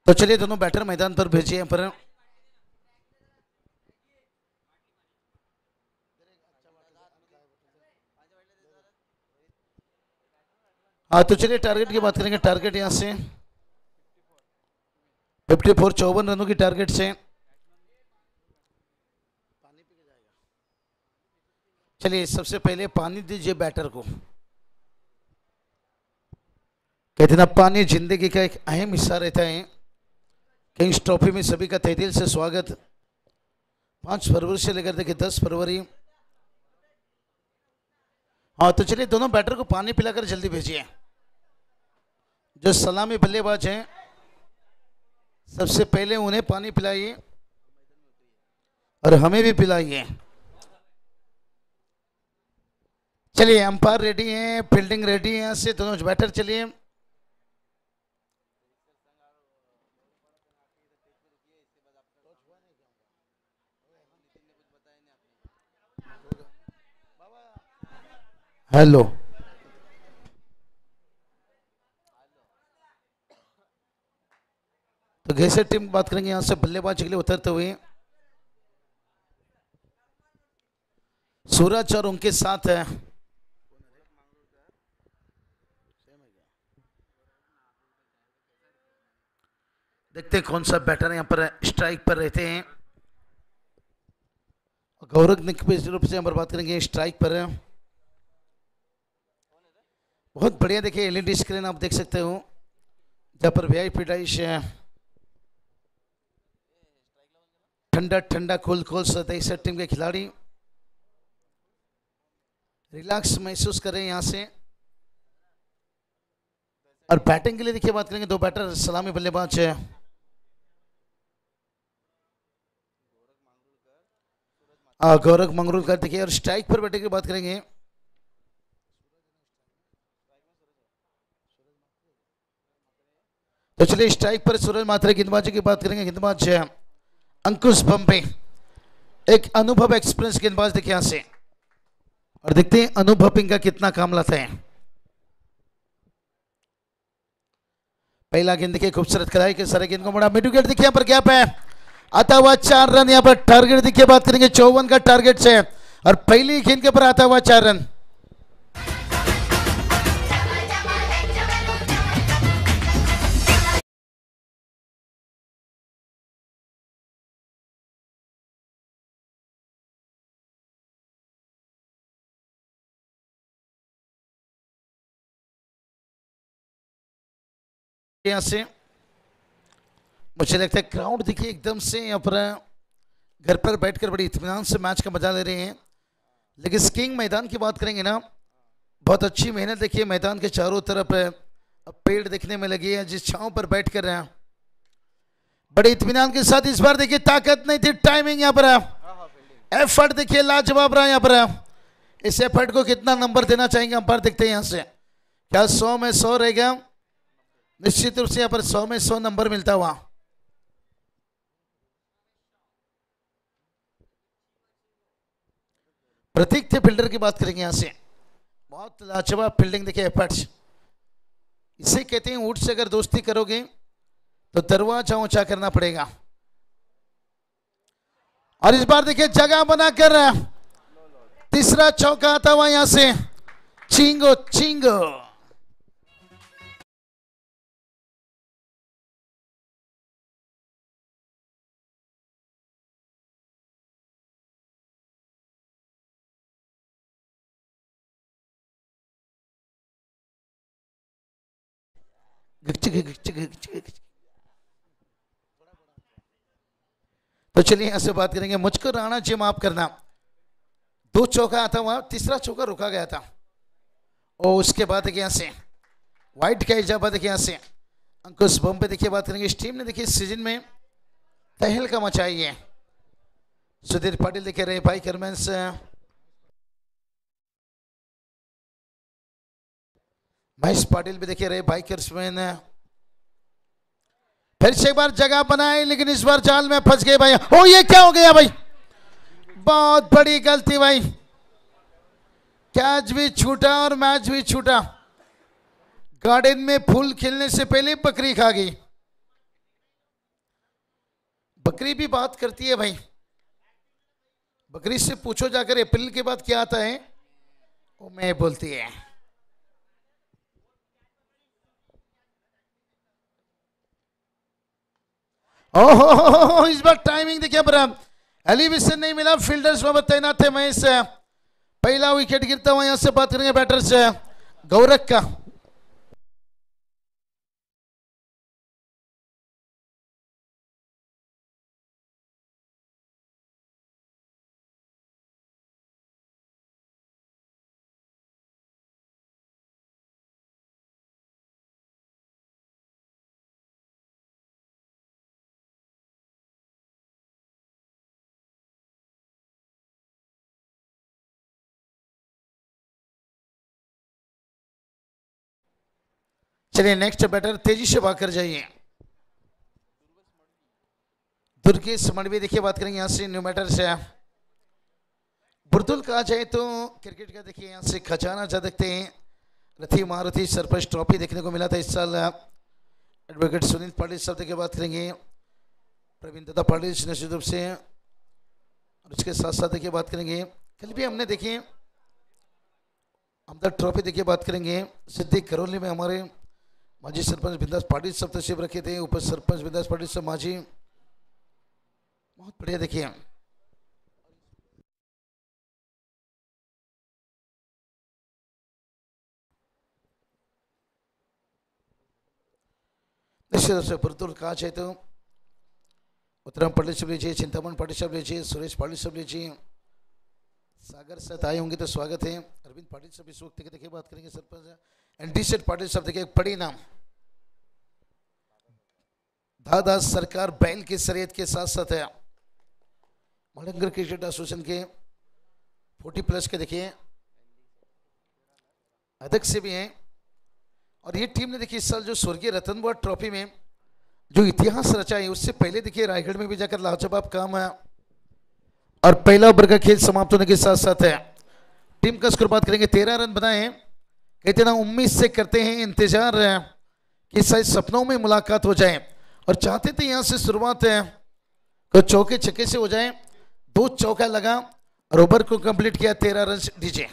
तो चलिए दोनों बैटर मैदान पर भेजिए यहाँ पर। हाँ तो चलिए टारगेट की बात करेंगे। टारगेट यहाँ से 54 54 रनों की टारगेट से। चलिए सबसे पहले पानी दीजिए बैटर को। कहते ना पानी जिंदगी का एक अहम हिस्सा रहता है। किंग्स ट्रॉफी में सभी का तहे दिल से स्वागत। 5 फरवरी से लेकर देखिए 10 फरवरी। हाँ तो चलिए दोनों बैटर को पानी पिलाकर जल्दी भेजिए। जो सलामी बल्लेबाज हैं सबसे पहले उन्हें पानी पिलाइए और हमें भी पिलाइए। चलिए अंपायर रेडी हैं, फील्डिंग रेडी है। यहाँ से दोनों बैटर चलिए। हेलो तो कैसे टीम की बात करेंगे। यहाँ से बल्लेबाज के लिए उतरते हुए सूरज और उनके साथ है देखते हैं कौन सा बैटर यहाँ पर स्ट्राइक पर रहते हैं। गौरव निष्पक्ष रूप से यहाँ पर बात करेंगे स्ट्राइक पर है। बहुत बढ़िया देखिए एलईडी स्क्रीन आप देख सकते हो जहाँ पर वीआईपी डाइश है। ठंडा ठंडा कूल कूल सतह टीम के खिलाड़ी रिलैक्स महसूस करें यहाँ से। और बैटिंग के लिए देखिए बात करेंगे दो बैटर सलामी बल्लेबाज है। गौरव मंगरूलकर देखिए। और स्ट्राइक पर बैटिंग की बात करेंगे तो चलिए स्ट्राइक पर सूरज मात्रे गेंदबाजी की बात करेंगे। गेंदबाज है अंकुश बम्बे, एक अनुभव एक्सपीरियंस गेंदबाज देखिए यहाँ से। और देखते हैं अनुभव इनका कितना काम लाता है। पहला गेंद देखिए खूबसूरत कराई के सारे गेंद को मोड़ा। मिड विकेट देखिए यहाँ पर गैप है। आता हुआ 4 रन। यहाँ पर टारगेट देखिए बात करेंगे 54 का टारगेट से। और पहली गेंद के ऊपर आता हुआ 4 रन। यहाँ से मुझे लगता है क्राउड देखिए एकदम से यहाँ पर घर पर बैठकर बड़ी इत्मीनान से मैच का मजा ले रहे हैं। लेकिन स्कीइंग मैदान की बात करेंगे ना, बहुत अच्छी मेहनत देखिए मैदान के चारों तरफ अब पेड़ दिखने में लगी है जिस छांव पर बैठ कर रहे हैं बड़े इत्मीनान के साथ। इस बार देखिए ताकत नहीं थी, टाइमिंग यहाँ पर है। एफर्ट देखिए लाजवाब रहा यहाँ पर है। इस एफर्ट को कितना नंबर देना चाहेंगे अंपायर देखते हैं यहाँ से। क्या 100 में 100 रहेगा? निश्चित रूप से यहाँ पर 100 में 100 नंबर मिलता हुआ। प्रतीक थे फील्डर की बात करेंगे यहाँ से। बहुत लाजवाब फील्डिंग देखिए एफर्ट्स। इसे कहते हैं ऊंट से अगर दोस्ती करोगे तो दरवाजा ऊंचा करना पड़ेगा। और इस बार देखिए जगह बनाकर तीसरा चौका आता हुआ यहां से। चिंगो चिंगो तो चलिए यहां से बात करेंगे। मुझको राणा जी माफ करना, 2 चौका आता हुआ, तीसरा चौका रुका गया था। और उसके बाद देखिए यहां से वाइट का इजाफा देखिए यहां से अंकुश बम्बे देखिए बात करेंगे। इस टीम ने देखिए सीजन में तहलका मचाई है। सुधीर पाटिल देखिए रहे भाई करमेंस, महेश पाटिल भी देखिए रहे बाइकर्समैन। फिर से एक बार जगह बनाई लेकिन इस बार जाल में फंस गए भाई। ओ ये क्या हो गया भाई, बहुत बड़ी गलती भाई। कैच भी छूटा और मैच भी छूटा। गार्डन में फूल खिलने से पहले बकरी खा गई। बकरी भी बात करती है भाई, बकरी से पूछो जाकर अप्रैल के बाद क्या आता है, वो मैं बोलती है। ओहो, इस बार टाइमिंग देखिए, पर एलिवेशन नहीं मिला, फील्डर्स वहां तैनात थे। मैं इस पहला विकेट गिरता हुआ यहां से बात करेंगे बैटर्स गौरव का। चलिए नेक्स्ट बैटर तेजी से भाग कर जाइए, दुर्गेश मड़वी। देखिए बात करेंगे यहाँ से न्यू बैटर से बुर्दुल कहा जाए तो क्रिकेट का देखिए यहाँ से खजाना जा देखते हैं। रथी मारुति सरपंच ट्रॉफी देखने को मिला था इस साल। एडवोकेट सुनील पाटिल साहब देखिए बात करेंगे, प्रवीण दादा पाटिल निश्चित रूप से। और उसके साथ साथ देखिए बात करेंगे, कल भी हमने देखिए अमदा ट्रॉफी देखिए बात करेंगे, सिद्धि करौली में हमारे माजी सरपंच बिंदास पाटिल साहब तशरीफ रखे थे, उप सरपंच बिंदास पाटिल साहब माजी, बहुत बढ़िया। देखिए निश्चित रूप से पुरतूर कहा जाए तो उत्तराम पाटिल साहब लीजिए, चिंतामण पाटिल साहब लीजिए, सुरेश पाटिल साहब लीजिए, सागर साथ आए होंगे तो स्वागत है। अरविंद पाटिल साहब इस वक्त देखिए बात करेंगे सरपंच एनडी सेठ पाटिल साहब देखिए बड़ी नाम दादा सरकार बैल की शरीयत के साथ साथ है मलंगर क्रिकेट एसोसिएशन के 40+ के देखिए अध्यक्ष से भी हैं। और ये टीम ने देखिए इस साल जो स्वर्गीय रतन बुआ ट्रॉफी में जो इतिहास रचा है, उससे पहले देखिए रायगढ़ में भी जाकर लाजवाब काम है। और पहला ओवर का खेल समाप्त होने के साथ साथ है टीम का स्कोर बात करेंगे, 13 रन बनाए हैं। कहते ना उम्मीद से करते हैं इंतजार कि शायद सपनों में मुलाकात हो जाए, और चाहते थे यहां से शुरुआत है तो चौके छक्के से हो जाए। 2 चौका लगा और ओवर को कंप्लीट किया, 13 रन दीजिए।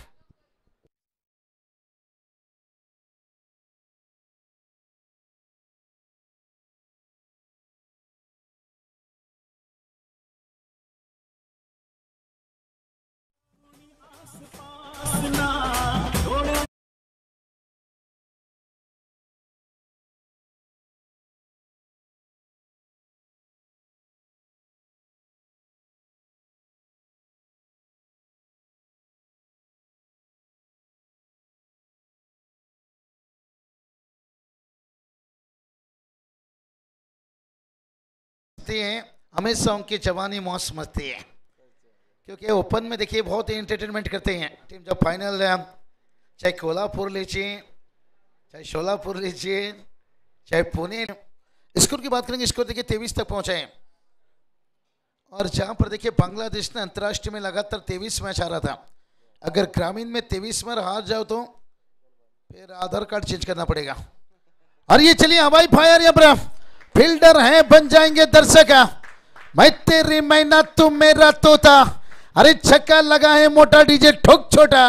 हैं हमेशा उनकी जवानी मौज समझती है, क्योंकि ओपन में देखिए बहुत ही एंटरटेनमेंट करते हैं। टीम जब फाइनल चाहे कोल्हापुर लीजिए, चाहे शोलापुर लीजिए, चाहे पुणे, स्कोर की बात करेंगे, स्कोर देखिए 23 तक पहुंचे हैं। और जहां पर देखिए बांग्लादेश ने अंतर्राष्ट्रीय में लगातार 23 मैच हारा था, अगर ग्रामीण में 23 में हार जाओ तो फिर आधार कार्ड चेंज करना पड़ेगा। और ये चलिए हवाई फायर या ब्रा फील्डर हैं बन जाएंगे दर्शक, मैं तेरी मैना तू मेरा तोता, अरे छक्का लगा है मोटा डीजे ठोक छोटा।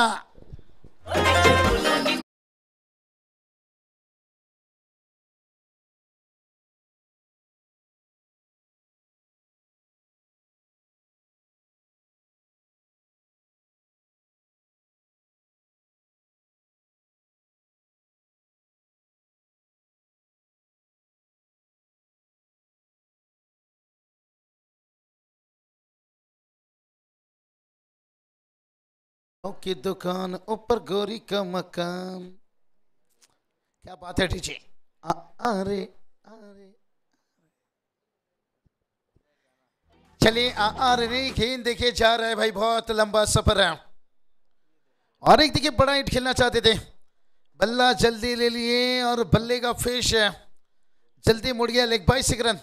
की दुकान ऊपर गोरी का मकान, क्या बात है डीजे। अरे अरे चलिए अरे खेल देखे जा रहा है भाई, बहुत लंबा सफर है। और एक देखिए बड़ा हिट खेलना चाहते थे, बल्ला जल्दी ले लिए और बल्ले का फेस है जल्दी मुड़ गया, लेग बाई 6 रन।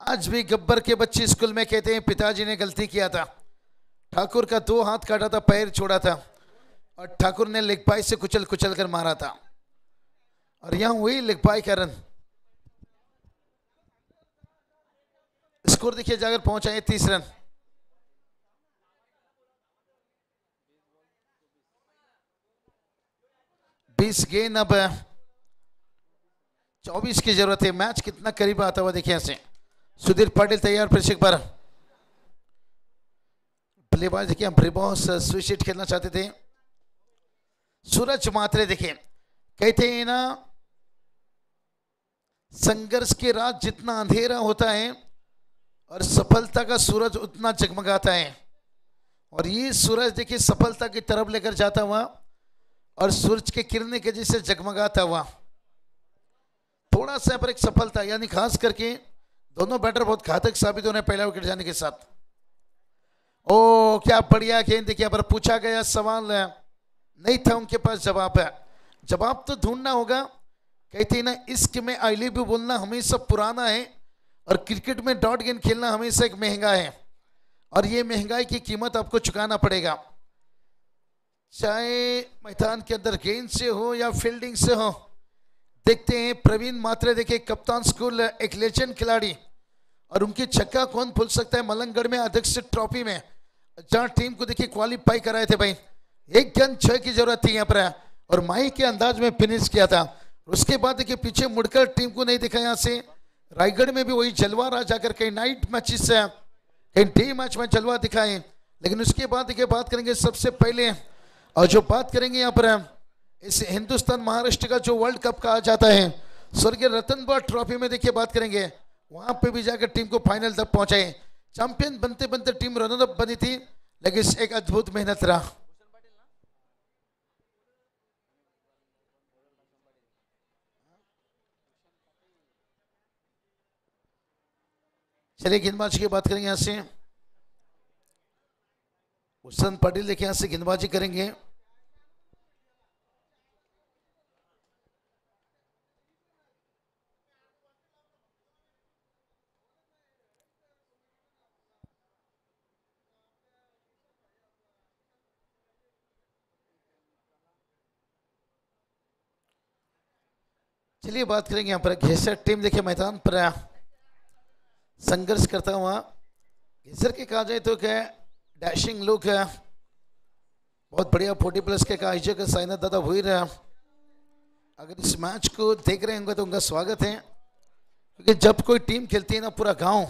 आज भी गब्बर के बच्चे स्कूल में कहते हैं पिताजी ने गलती किया था, ठाकुर का 2 हाथ काटा था, पैर छोड़ा था और ठाकुर ने लेग पाई से कुचल कुचल कर मारा था, और यहां हुई लेग पाई का रन। स्कोर देखिए जाकर पहुंचा है 30 रन। बीस गेंद, अब 24 की जरूरत है। मैच कितना करीब आता हुआ देखिए ऐसे। सुधीर पाटिल तैयार प्रेक्षक पर। बल्लेबाज देखिए ब्रिबॉस स्विच हिट खेलना चाहते थे। सूरज मात्रे देखिए, कहते हैं ना संघर्ष की रात जितना अंधेरा होता है और सफलता का सूरज उतना जगमगाता है। और ये सूरज देखिए सफलता की तरफ लेकर जाता हुआ और सूरज के किरणें के जैसे जगमगाता हुआ। थोड़ा सा पर एक सफलता, यानी खास करके दोनों बैटर बहुत घातक साबित होने पहला विकेट जाने के साथ। ओ क्या बढ़िया गेंद देखिए, पर पूछा गया सवाल नहीं था उनके पास जवाब है। जवाब तो ढूंढना होगा। कहते हैं ना इश्क में आई लव यू बोलना हमेशा पुराना है और क्रिकेट में डॉट गेंद खेलना हमेशा एक महंगा है, और ये महंगाई की कीमत आपको चुकाना पड़ेगा, चाहे मैदान के अंदर गेंद से हो या फील्डिंग से हो। देखते हैं प्रवीण मात्रे देखिए कप्तान स्कूल एक लेजेंड खिलाड़ी, और उनकी छक्का कौन भूल सकता है मलंगगढ़ में अध्यक्ष ट्रॉफी में, जहां टीम को देखिए क्वालिफाई कराए थे भाई। एक गन 6 की जरूरत थी यहाँ पर और माही के अंदाज में फिनिश किया था। उसके बाद देखिए पीछे मुड़कर टीम को नहीं दिखा। यहाँ से रायगढ़ में भी वही जलवा रहा, जाकर कहीं नाइट मैचेस से कहीं डे मैच में जलवा दिखाए। लेकिन उसके बाद देखिए बात करेंगे सबसे पहले, और जो बात करेंगे यहाँ पर इस हिंदुस्तान महाराष्ट्र का जो वर्ल्ड कप कहा जाता है, स्वर्गीय रतन बॉल ट्रॉफी में देखिए बात करेंगे, वहां पे भी जाकर टीम को फाइनल तक पहुंचाए। चैंपियन बनते बनते टीम रनर अप बनी थी, लेकिन एक अद्भुत मेहनत रहा। चलिए गेंदबाजी की बात करेंगे। यहाँ से हुसन पाटिल देखिए यहाँ से गेंदबाजी करेंगे। चलिए बात करेंगे यहाँ पर घेसर टीम देखिए मैदान पर संघर्ष करता हुआ। घेसर के कहा जाए तो क्या डैशिंग लुक है, बहुत बढ़िया 40+ के आयोजक साइनाथ दादा हुई रहा। अगर इस मैच को देख रहे होंगे तो उनका स्वागत है, क्योंकि जब कोई टीम खेलती है ना पूरा गांव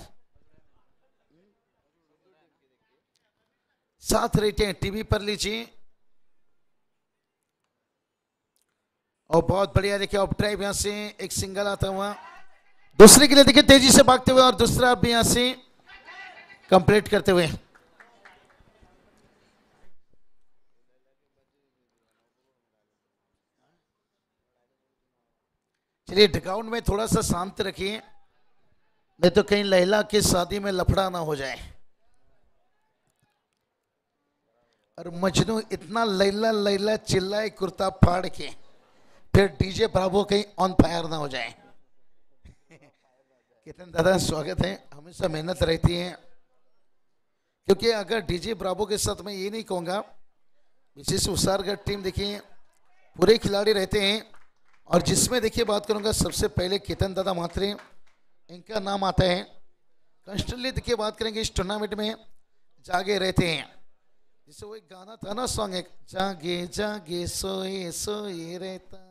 साथ रहते हैं। टीवी पर लीजिए, और बहुत बढ़िया देखिए ऑफ ड्राइव यहाँ से एक सिंगल आता हुआ, दूसरे के लिए देखिए तेजी से भागते हुए और दूसरा भी यहां से कंप्लीट करते हुए। चलिए डगआउट में थोड़ा सा शांत रखिए, नहीं तो कहीं लैला की शादी में लफड़ा ना हो जाए। और मजनू इतना लैला लैला चिल्लाए कुर्ता फाड़ के, फिर डीजे ब्रावो कहीं ऑन फायर ना हो जाए। केतन दादा स्वागत है, हमेशा मेहनत रहती है। क्योंकि अगर डीजे ब्रावो के साथ मैं ये नहीं कहूँगा, विशेष उसारगढ़ टीम देखिए पूरे खिलाड़ी रहते हैं, और जिसमें देखिए बात करूँगा सबसे पहले केतन दादा मात्रे, इनका नाम आता है। कंस्टेंटली देखिए बात करेंगे इस टूर्नामेंट में जागे रहते हैं। जैसे वो एक गाना था ना सॉन्ग, एक जागे जागे सोए सोए रहता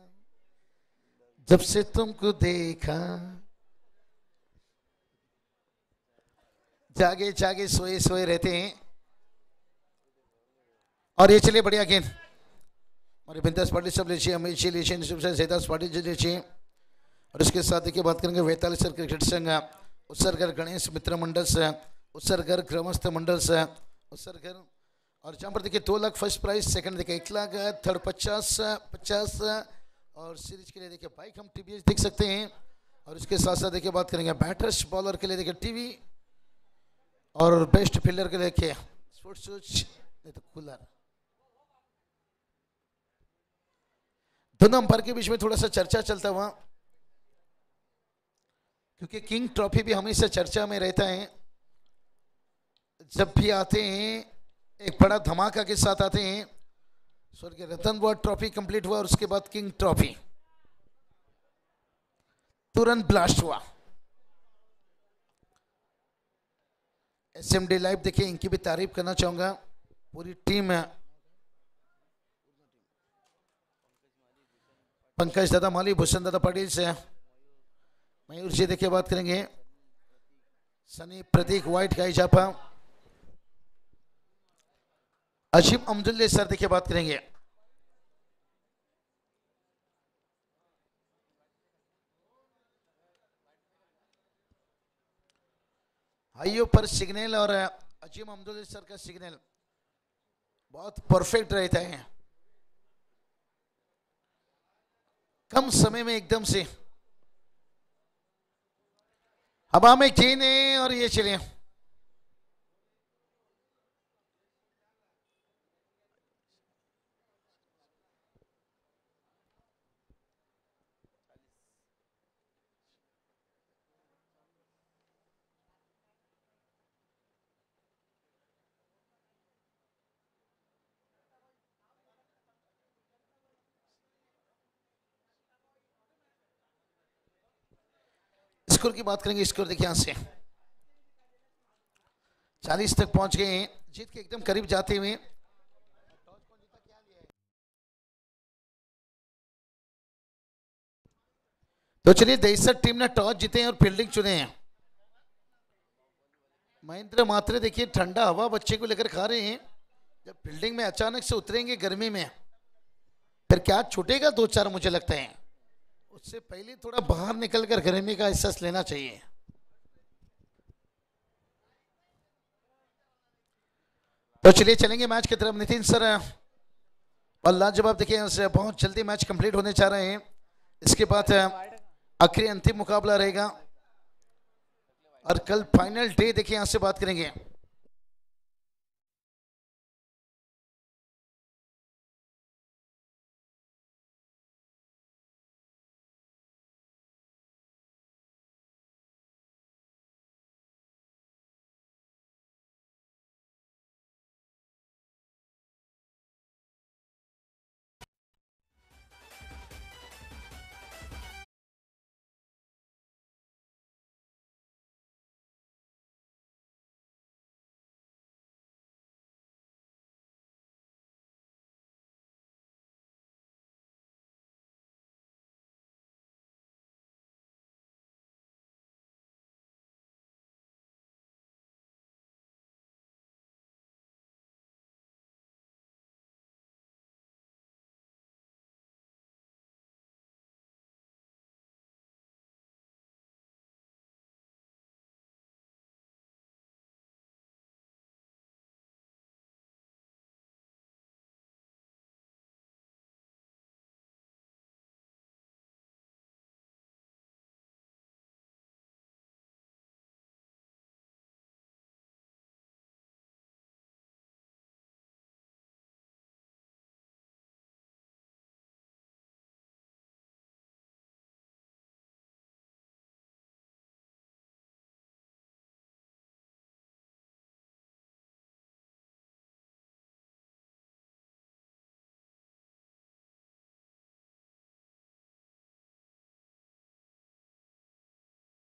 जब से तुमको देखा, जागे जागे सोए सोए रहते हैं। और ये चलिए बढ़िया गेंद हमारे बिंदास पाटिल सब लीजिए, अमित जी लीजिए, जयदास पाटिल जी लीजिए। और इसके साथ देखिए बात करेंगे वैतालेश्वर क्रिकेट संघ, उत्सर्गर गणेश मित्र मंडल से, उत्सर्गर ग्रामस्थ मंडल से, उत्सर्गर, और जहाँ पर देखिए 2 लाख फर्स्ट प्राइज, सेकंड देखिए 1 लाख, थर्ड 50, और सीरीज के लिए देखिए बाइक हम टीवीएस देख सकते हैं। और इसके साथ साथ देखिए बात करेंगे बैटर्स बॉलर के लिए देखिए टीवी, और बेस्ट फील्डर के लिए देखिए स्पोर्ट्स शूज नहीं तो कूलर। दोनों अंपायर के बीच में थोड़ा सा चर्चा चलता हुआ, क्योंकि किंग ट्रॉफी भी हमेशा चर्चा में रहता है। जब भी आते हैं एक बड़ा धमाका के साथ आते हैं। स्वर्गीय रतन बॉल ट्रॉफी कंप्लीट हुआ और उसके बाद किंग ट्रॉफी तुरंत ब्लास्ट हुआ। SMD लाइव देखिए, इनकी भी तारीफ करना चाहूंगा, पूरी टीम है। पंकज दादा माली, भूषण दादा पाटिल से, मयूर जी देखिए बात करेंगे, सनी प्रतीक व्हाइट गाई जापा, अशीम अमदुल्ले सर देखिए बात करेंगे। हाइयो पर सिग्नल और अजीम अमदुल्ले सर का सिग्नल बहुत परफेक्ट रहता है, कम समय में एकदम से हवा में गेंद और ये चले। स्कोर की बात करेंगे, स्कोर देखिए यहां से 40 तक पहुंच गए हैं, जीत के एकदम करीब जाते हुए। तो चलिए, दहीसर टीम ने टॉस जीते हैं और फील्डिंग चुने हैं। महेंद्र मात्रे देखिए ठंडा हवा बच्चे को लेकर खा रहे हैं, जब फील्डिंग में अचानक से उतरेंगे गर्मी में फिर क्या छूटेगा 2-4, मुझे लगता है उससे पहले थोड़ा बाहर निकलकर गर्मी का एहसास लेना चाहिए। तो चलिए चलेंगे मैच की तरफ, नितिन सर और लाजवाब देखिए बहुत जल्दी मैच कंप्लीट होने जा रहे हैं। इसके बाद आखिरी अंतिम मुकाबला रहेगा और कल फाइनल डे देखिए यहां से बात करेंगे।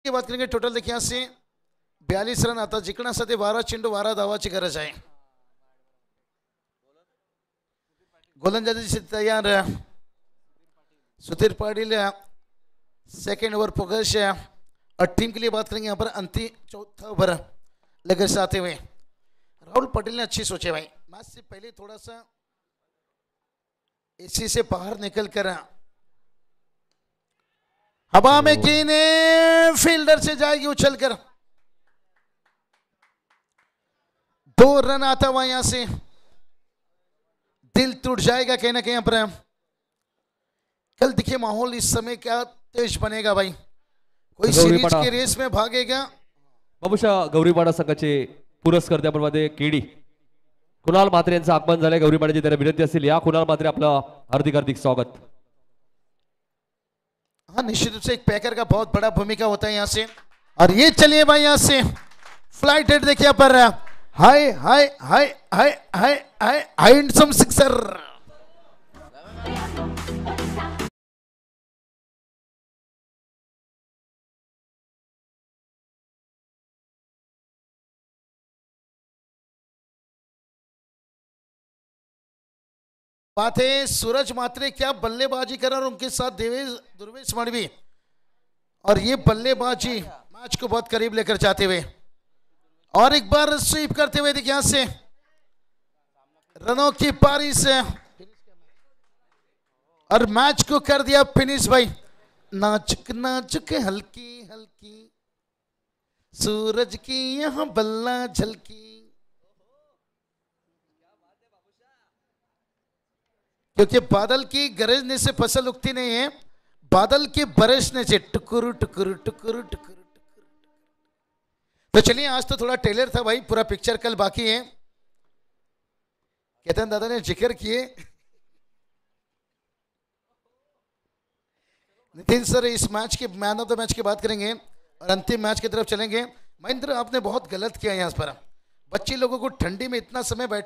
बात करेंगे टोटल देखिए यहां से 42 रन आता, जिंकण्यासाठी 12 चेंडू 12 धावाची गरज आहे। गोलंदाजी तैयार Sudhir Patil, second over focus और टीम के लिए बात करेंगे यहाँ पर अंतिम चौथा ओवर लेकर से आते हुए राहुल पटेल ने अच्छी सोचे भाई, मैच से पहले थोड़ा सा एसी से बाहर निकल कर हवा में गेंद फील्डर से जाएगी उछलकर, 2 रन आता हुआ यहां से, दिल टूट जाएगा कहीं ना कहीं पर। कल देखिए माहौल इस समय क्या तेज बनेगा भाई, कोई सीरीज के रेस में भागेगा। बाबूशा गौरीपाडा संघाचे पुरस्कर्त्यामध्ये केडी कुणाल म्हात्रे यांचं आगमन झालंय, गौरीपाड्याची त्याला विनंती असेल या कुणाल म्हात्रे आपलं हार्दिक हार्दिक स्वागत। हाँ निश्चित रूप से एक पैकर का बहुत बड़ा भूमिका होता है यहाँ से, और ये चलिए भाई यहाँ से फ्लाइट हेड देखिए पर हाय हाय हाय हाय हाय हाय हैंडसम सिक्सर। बात है सूरज मात्रे क्या बल्लेबाजी कर और उनके साथ दुर्वेश मणवी, और ये बल्लेबाजी मैच को बहुत करीब लेकर जाते हुए और एक बार स्वीप करते हुए देखिए यहां से रनों की पारी से और मैच को कर दिया फिनिश भाई। नाजुक नाजुक हल्की हल्की सूरज की यहां बल्ला झलकी, क्योंकि बादल की गरजने से फसल उगती नहीं है, बादल के बरसने से टुकुर टुकुर टुकुर टुकुर। तो चलिए आज तो थोड़ा टेलर था भाई, पूरा पिक्चर कल बाकी है। केतन दादा ने जिक्र किए। नितिन सर इस मैच के मैन ऑफ द मैच की बात करेंगे और अंतिम मैच की तरफ चलेंगे। महेंद्र आपने बहुत गलत किया यहाँ पर, बच्चे लोगों को ठंडी में इतना समय बैठा